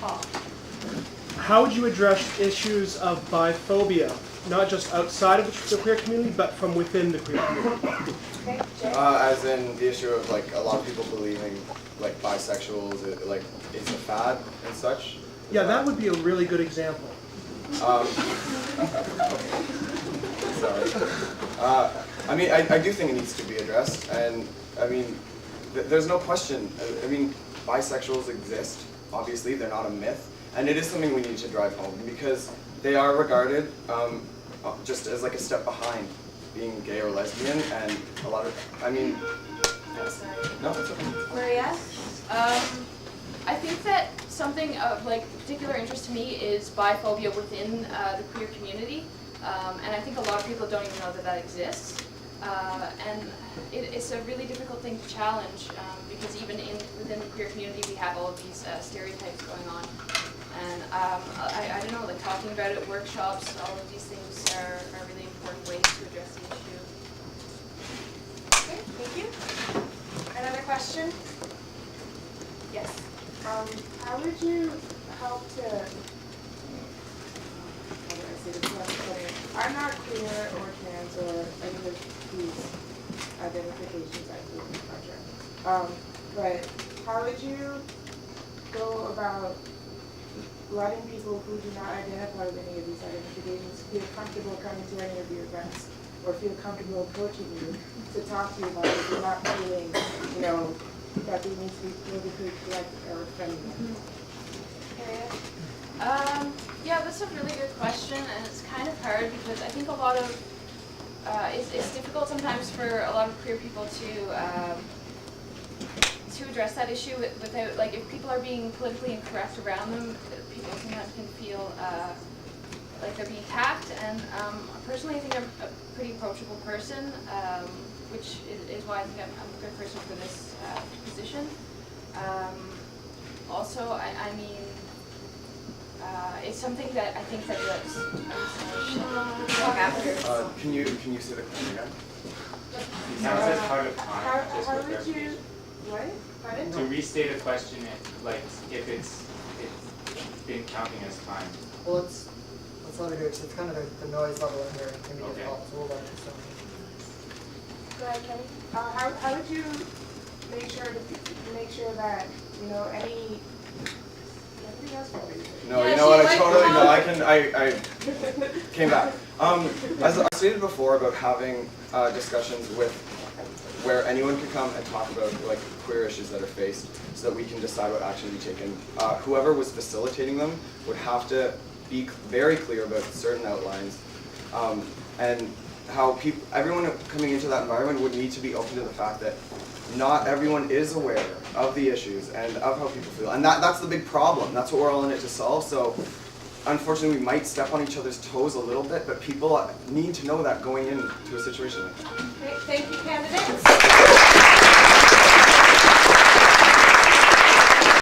talk. How would you address issues of biphobia, not just outside of the queer community, but from within the queer community? Okay, Jay? As in the issue of like a lot of people believing like bisexuals, like it's a fad and such. Yeah, that would be a really good example. Sorry. I mean, I do think it needs to be addressed, and I mean, there's no question. I mean, bisexuals exist. Obviously, they're not a myth, and it is something we need to drive home because they are regarded just as like a step behind being gay or lesbian, and a lot of, I mean, no, it's okay. Maria? I think that something of like particular interest to me is biphobia within the queer community, and I think a lot of people don't even know that that exists. And it's a really difficult thing to challenge because even within the queer community we have all of these stereotypes going on. And I don't know, like talking about it, workshops, all of these things are really important ways to address the issue. Okay, thank you. Another question? Yes. How would you help to, how do I say this much better? I'm not queer or trans or any of these identifications I do in the project. But how would you go about letting people who do not identify with any of these identifications feel comfortable coming to any of your events or feel comfortable approaching you to talk to you about it if you're not feeling, you know, that they need to be politically correct or feminine? Yeah, that's a really good question, and it's kind of hard because I think a lot of it's difficult sometimes for a lot of queer people to address that issue without, like, if people are being politically incorrect around them, people sometimes can feel like they're being attacked. And personally, I think I'm a pretty approachable person, which is why I think I'm a good person for this position. Also, I mean, it's something that I think that lives. Can you say the question again? Sounds as part of time. How would you, what? Pardon? To restate a question, like if it's been counting as time. Well, let's let her do it. It's kind of the noise level in here can be Okay. difficult, so we'll let her start. Go ahead, Kenny. How would you make sure that, you know, any, everybody else probably did. No, Yeah, you know what? she's I totally like, know. I came back. As I stated before about having discussions with where anyone could come and talk about like queer issues that are faced, so that we can decide what action to be taken. Whoever was facilitating them would have to be very clear about certain outlines, and how everyone coming into that environment would need to be open to the fact that not everyone is aware of the issues and of how people feel, and that's the big problem. That's what we're all in it to solve. So unfortunately, we might step on each other's toes a little bit, but people need to know that going into a situation like that. Great, thank you, candidates.